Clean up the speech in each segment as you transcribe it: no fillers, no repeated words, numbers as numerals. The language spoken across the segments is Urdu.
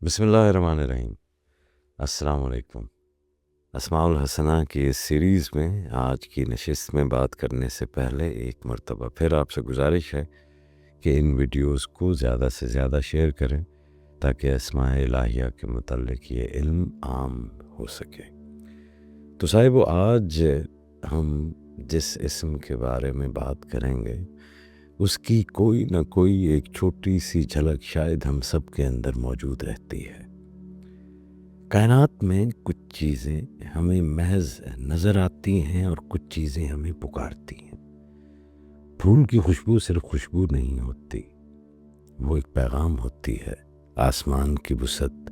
بسم اللہ الرحمن الرحیم۔ السلام علیکم۔ اسماء الحسنہ کی اس سیریز میں آج کی نشست میں بات کرنے سے پہلے ایک مرتبہ پھر آپ سے گزارش ہے کہ ان ویڈیوز کو زیادہ سے زیادہ شیئر کریں تاکہ اسماء الہیہ کے متعلق یہ علم عام ہو سکے۔ تو صاحب آج ہم جس اسم کے بارے میں بات کریں گے اس کی کوئی نہ کوئی ایک چھوٹی سی جھلک شاید ہم سب کے اندر موجود رہتی ہے۔ کائنات میں کچھ چیزیں ہمیں محض نظر آتی ہیں اور کچھ چیزیں ہمیں پکارتی ہیں۔ پھول کی خوشبو صرف خوشبو نہیں ہوتی، وہ ایک پیغام ہوتی ہے۔ آسمان کی وسعت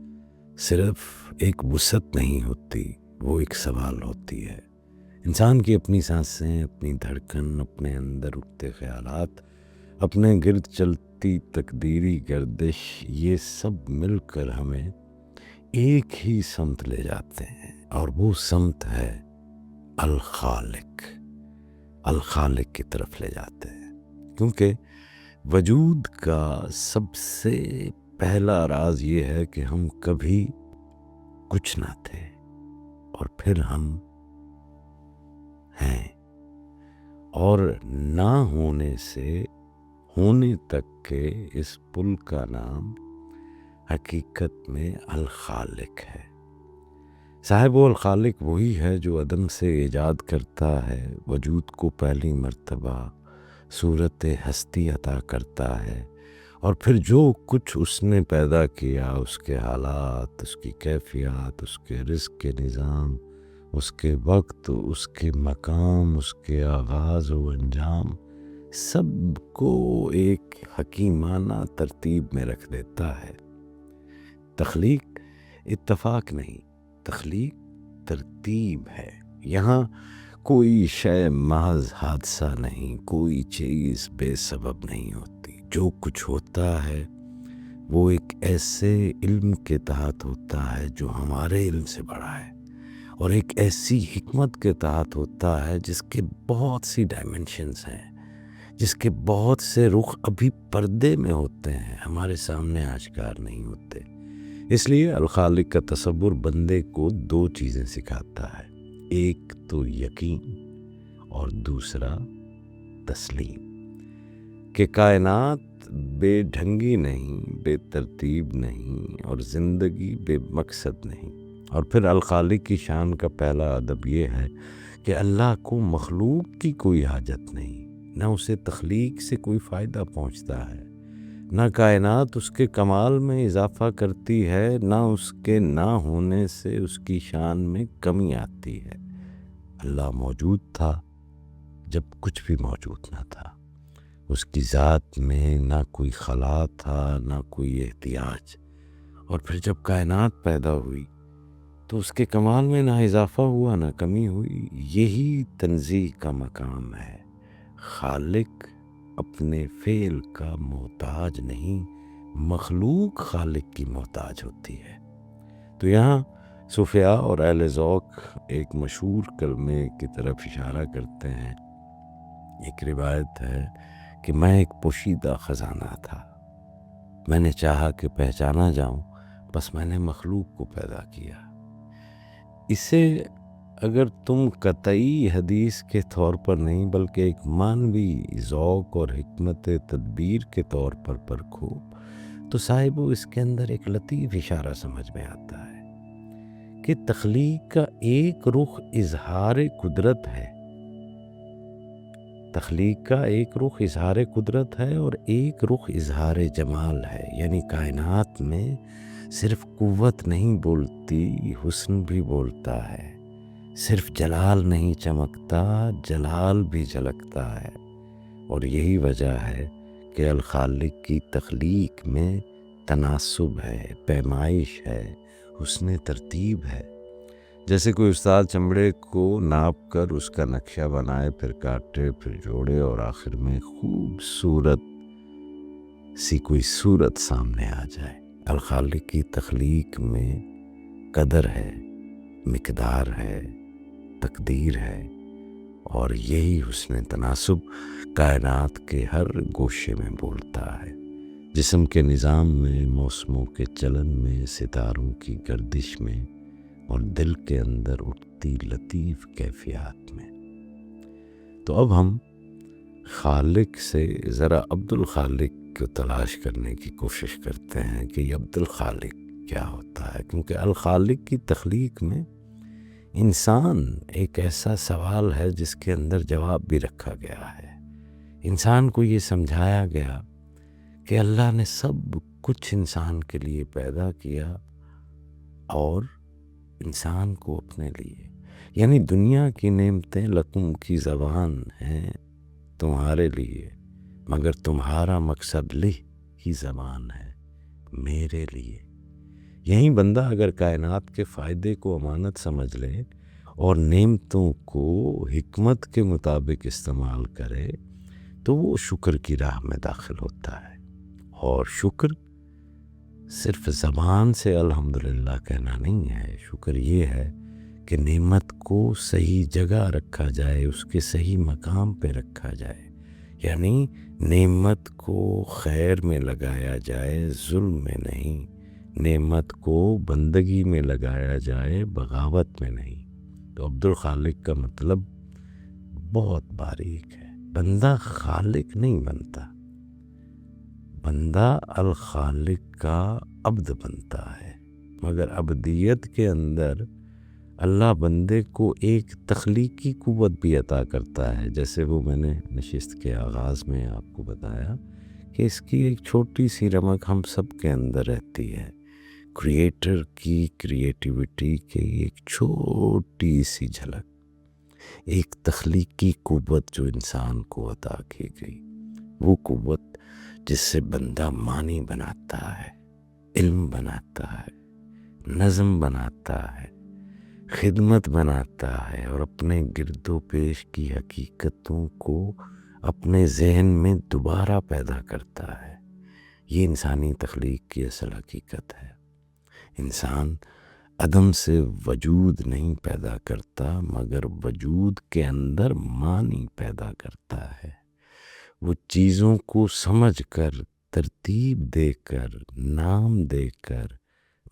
صرف ایک وسعت نہیں ہوتی، وہ ایک سوال ہوتی ہے۔ انسان کی اپنی سانسیں، اپنی دھڑکن، اپنے اندر اٹھتے خیالات، اپنے گرد چلتی تقدیری گردش، یہ سب مل کر ہمیں ایک ہی سمت لے جاتے ہیں، اور وہ سمت ہے الخالق کی طرف لے جاتے ہیں۔ کیونکہ وجود کا سب سے پہلا راز یہ ہے کہ ہم کبھی کچھ نہ تھے اور پھر ہم ہیں، اور نہ ہونے سے ہونے تک کے اس پل کا نام حقیقت میں الخالق ہے۔ صاحب وہ الخالق وہی ہے جو عدم سے ایجاد کرتا ہے، وجود کو پہلی مرتبہ صورت ہستی عطا کرتا ہے، اور پھر جو کچھ اس نے پیدا کیا، اس کے حالات، اس کی کیفیات، اس کے رزق کے نظام، اس کے وقت، اس کے مقام، اس کے آغاز و انجام، سب کو ایک حکیمانہ ترتیب میں رکھ دیتا ہے۔ تخلیق اتفاق نہیں، تخلیق ترتیب ہے۔ یہاں کوئی شے محض حادثہ نہیں، کوئی چیز بے سبب نہیں ہوتی۔ جو کچھ ہوتا ہے وہ ایک ایسے علم کے تحت ہوتا ہے جو ہمارے علم سے بڑا ہے، اور ایک ایسی حکمت کے تحت ہوتا ہے جس کے بہت سی ڈائمنشنز ہیں، جس کے بہت سے رخ ابھی پردے میں ہوتے ہیں، ہمارے سامنے آشکار نہیں ہوتے۔ اس لیے الخالق کا تصور بندے کو دو چیزیں سکھاتا ہے، ایک تو یقین اور دوسرا تسلیم، کہ کائنات بے ڈھنگی نہیں، بے ترتیب نہیں، اور زندگی بے مقصد نہیں۔ اور پھر الخالق کی شان کا پہلا ادب یہ ہے کہ اللہ کو مخلوق کی کوئی حاجت نہیں، نہ اسے تخلیق سے کوئی فائدہ پہنچتا ہے، نہ کائنات اس کے کمال میں اضافہ کرتی ہے، نہ اس کے نہ ہونے سے اس کی شان میں کمی آتی ہے۔ اللہ موجود تھا جب کچھ بھی موجود نہ تھا، اس کی ذات میں نہ کوئی خلا تھا، نہ کوئی احتیاج، اور پھر جب کائنات پیدا ہوئی تو اس کے کمال میں نہ اضافہ ہوا نہ کمی ہوئی۔ یہی تنزیہ کا مقام ہے۔ خالق اپنے فعل کا محتاج نہیں، مخلوق خالق کی محتاج ہوتی ہے۔ تو یہاں صوفیاء اور اہل ذوق ایک مشہور کلمے کی طرف اشارہ کرتے ہیں۔ ایک روایت ہے کہ میں ایک پوشیدہ خزانہ تھا، میں نے چاہا کہ پہچانا جاؤں، بس میں نے مخلوق کو پیدا کیا۔ اسے اگر تم قطعی حدیث کے طور پر نہیں بلکہ ایک معنوی ذوق اور حکمت تدبیر کے طور پر پرکھو تو صاحب اس کے اندر ایک لطیف اشارہ سمجھ میں آتا ہے کہ تخلیق کا ایک رخ اظہار قدرت ہے، تخلیق کا ایک رخ اظہار قدرت ہے اور ایک رخ اظہار جمال ہے۔ یعنی کائنات میں صرف قوت نہیں بولتی، حسن بھی بولتا ہے، صرف جلال نہیں چمکتا، جلال بھی جھلکتا ہے۔ اور یہی وجہ ہے کہ الخالق کی تخلیق میں تناسب ہے، پیمائش ہے، حسن ترتیب ہے۔ جیسے کوئی استاد چمڑے کو ناپ کر اس کا نقشہ بنائے، پھر کاٹے، پھر جوڑے، اور آخر میں خوبصورت سی کوئی صورت سامنے آ جائے۔ الخالق کی تخلیق میں قدر ہے، مقدار ہے، تقدیر ہے، اور یہی حسن تناسب کائنات کے ہر گوشے میں بولتا ہے۔ جسم کے نظام میں، موسموں کے چلن میں، ستاروں کی گردش میں، اور دل کے اندر اٹھتی لطیف کیفیات میں۔ تو اب ہم خالق سے ذرا عبد الخالق کو تلاش کرنے کی کوشش کرتے ہیں کہ یہ عبد الخالق کیا ہوتا ہے، کیونکہ الخالق کی تخلیق میں انسان ایک ایسا سوال ہے جس کے اندر جواب بھی رکھا گیا ہے۔ انسان کو یہ سمجھایا گیا کہ اللہ نے سب کچھ انسان کے لیے پیدا کیا اور انسان کو اپنے لیے، یعنی دنیا کی نعمتیں لکم کی زبان ہیں تمہارے لیے، مگر تمہارا مقصد لہ کی زبان ہے میرے لیے۔ یہیں بندہ اگر کائنات کے فائدے کو امانت سمجھ لے اور نعمتوں کو حکمت کے مطابق استعمال کرے تو وہ شکر کی راہ میں داخل ہوتا ہے۔ اور شکر صرف زبان سے الحمدللہ کہنا نہیں ہے، شکر یہ ہے کہ نعمت کو صحیح جگہ رکھا جائے، اس کے صحیح مقام پہ رکھا جائے، یعنی نعمت کو خیر میں لگایا جائے، ظلم میں نہیں، نعمت کو بندگی میں لگایا جائے، بغاوت میں نہیں۔ تو عبد الخالق کا مطلب بہت باریک ہے۔ بندہ خالق نہیں بنتا، بندہ الخالق کا عبد بنتا ہے، مگر عبدیت کے اندر اللہ بندے کو ایک تخلیقی قوت بھی عطا کرتا ہے، جیسے وہ میں نے نشست کے آغاز میں آپ کو بتایا کہ اس کی ایک چھوٹی سی رمق ہم سب کے اندر رہتی ہے، کریٹر کی کریٹیوٹی کی ایک چھوٹی سی جھلک، ایک تخلیقی قوت جو انسان کو عطا کی گئی، وہ قوت جس سے بندہ معنی بناتا ہے، علم بناتا ہے، نظم بناتا ہے، خدمت بناتا ہے، اور اپنے گرد و پیش کی حقیقتوں کو اپنے ذہن میں دوبارہ پیدا کرتا ہے۔ یہ انسانی تخلیق کی اصل حقیقت ہے۔ انسان عدم سے وجود نہیں پیدا کرتا، مگر وجود کے اندر معنی پیدا کرتا ہے۔ وہ چیزوں کو سمجھ کر، ترتیب دے کر، نام دے کر،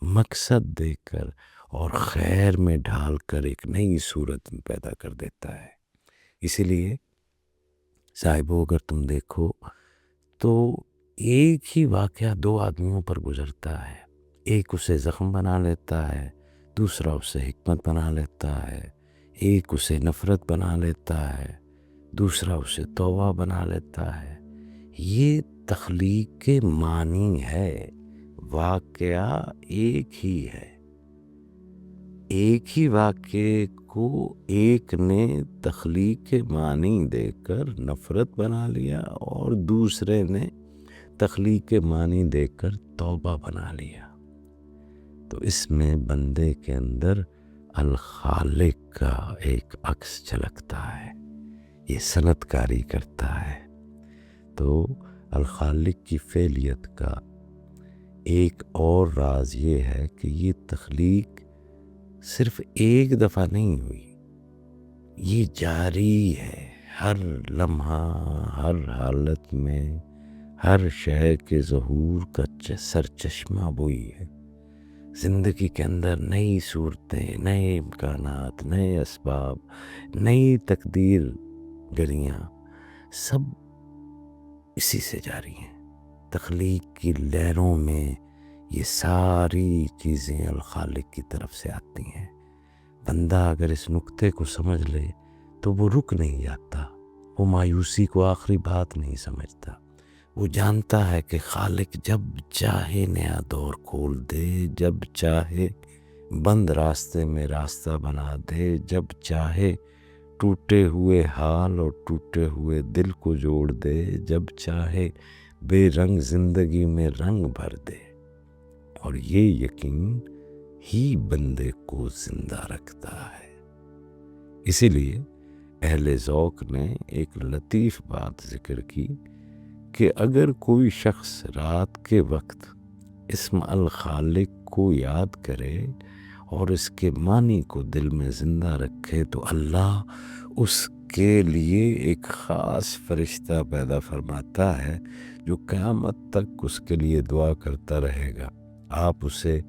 مقصد دے کر اور خیر میں ڈھال کر ایک نئی صورت میں پیدا کر دیتا ہے۔ اسی لیے صاحبو اگر تم دیکھو تو ایک ہی واقعہ دو آدمیوں پر گزرتا ہے، ایک اسے زخم بنا لیتا ہے، دوسرا اسے حکمت بنا لیتا ہے، ایک اسے نفرت بنا لیتا ہے، دوسرا اسے توبہ بنا لیتا ہے۔ یہ تخلیق کے معنی ہے، واقعہ ایک ہی ہے، ایک ہی واقعے کو ایک نے تخلیق کے معنی دے کر نفرت بنا لیا اور دوسرے نے تخلیق کے معنی دے کر توبہ بنا لیا۔ تو اس میں بندے کے اندر الخالق کا ایک عکس جھلکتا ہے، یہ صنعت کاری کرتا ہے۔ تو الخالق کی فعلیت کا ایک اور راز یہ ہے کہ یہ تخلیق صرف ایک دفعہ نہیں ہوئی، یہ جاری ہے، ہر لمحہ، ہر حالت میں، ہر شے کے ظہور کا سرچشمہ وہی ہے۔ زندگی کے اندر نئی صورتیں، نئے امکانات، نئے اسباب، نئی تقدیر گریاں سب اسی سے جاری ہیں۔ تخلیق کی لہروں میں یہ ساری چیزیں الخالق کی طرف سے آتی ہیں۔ بندہ اگر اس نقطے کو سمجھ لے تو وہ رک نہیں جاتا، وہ مایوسی کو آخری بات نہیں سمجھتا، وہ جانتا ہے کہ خالق جب چاہے نیا دور کھول دے، جب چاہے بند راستے میں راستہ بنا دے، جب چاہے ٹوٹے ہوئے حال اور ٹوٹے ہوئے دل کو جوڑ دے، جب چاہے بے رنگ زندگی میں رنگ بھر دے۔ اور یہ یقین ہی بندے کو زندہ رکھتا ہے۔ اسی لیے اہل ذوق نے ایک لطیف بات ذکر کی کہ اگر کوئی شخص رات کے وقت اسم الخالق کو یاد کرے اور اس کے معنی کو دل میں زندہ رکھے تو اللہ اس کے لیے ایک خاص فرشتہ پیدا فرماتا ہے جو قیامت تک اس کے لیے دعا کرتا رہے گا. آپ اسے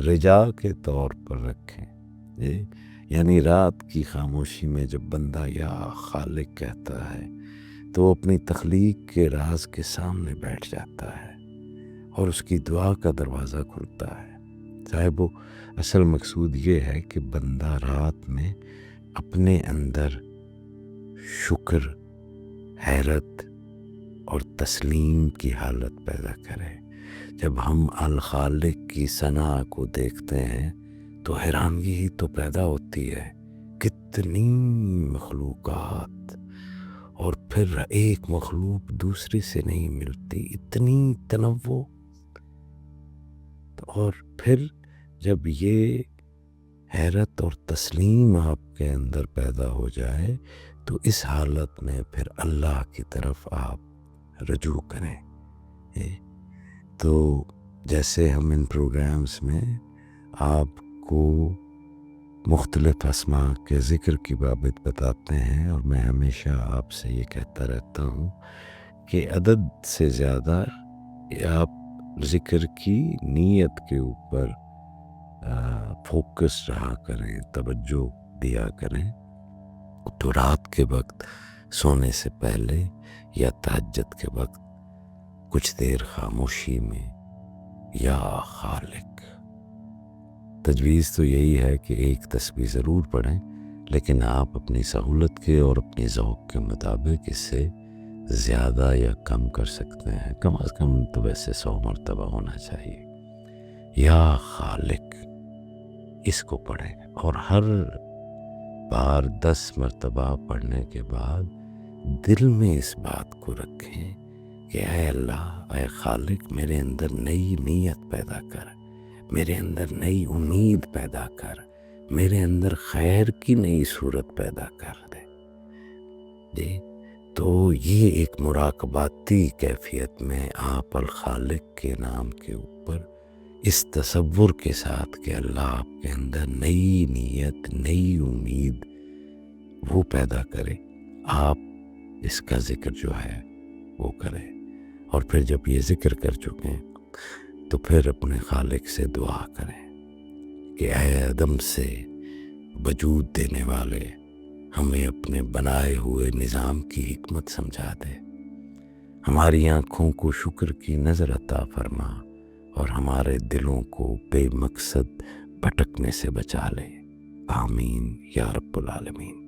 رجا کے طور پر رکھیں. یعنی رات کی خاموشی میں جب بندہ یا خالق کہتا ہے تو وہ اپنی تخلیق کے راز کے سامنے بیٹھ جاتا ہے اور اس کی دعا کا دروازہ کھلتا ہے. صاحب اصل مقصود یہ ہے کہ بندہ رات میں اپنے اندر شکر، حیرت اور تسلیم کی حالت پیدا کرے. جب ہم الخالق کی ثنا کو دیکھتے ہیں تو حیرانگی ہی تو پیدا ہوتی ہے. کتنی مخلوقات، اور پھر ایک مخلوق دوسرے سے نہیں ملتی، اتنی تنوع. اور پھر جب یہ حیرت اور تسلیم آپ کے اندر پیدا ہو جائے تو اس حالت میں پھر اللہ کی طرف آپ رجوع کریں. تو جیسے ہم ان پروگرامز میں آپ کو مختلف اسماء کے ذکر کی بابت بتاتے ہیں، اور میں ہمیشہ آپ سے یہ کہتا رہتا ہوں کہ عدد سے زیادہ آپ ذکر کی نیت کے اوپر فوکس رہا کریں، توجہ دیا کریں. تو رات کے وقت سونے سے پہلے یا تہجد کے وقت کچھ دیر خاموشی میں یا خالق. تجویز تو یہی ہے کہ ایک تسبیح ضرور پڑھیں، لیکن آپ اپنی سہولت کے اور اپنی ذوق کے مطابق اس سے زیادہ یا کم کر سکتے ہیں. کم از کم تو ویسے 100 مرتبہ ہونا چاہیے. یا خالق اس کو پڑھیں، اور ہر بار 10 مرتبہ پڑھنے کے بعد دل میں اس بات کو رکھیں کہ اے اللہ، اے خالق، میرے اندر نئی نیت پیدا کر، میرے اندر نئی امید پیدا کر، میرے اندر خیر کی نئی صورت پیدا کر دے. جی تو یہ ایک مراقباتی کیفیت میں آپ الخالق کے نام کے اوپر اس تصور کے ساتھ کہ اللہ آپ کے اندر نئی نیت، نئی امید وہ پیدا کرے، آپ اس کا ذکر جو ہے وہ کریں. اور پھر جب یہ ذکر کر چکیں تو پھر اپنے خالق سے دعا کریں کہ اے عدم سے وجود دینے والے، ہمیں اپنے بنائے ہوئے نظام کی حکمت سمجھا دے، ہماری آنکھوں کو شکر کی نظر عطا فرما، اور ہمارے دلوں کو بے مقصد بھٹکنے سے بچا لے. آمین یا رب العالمین.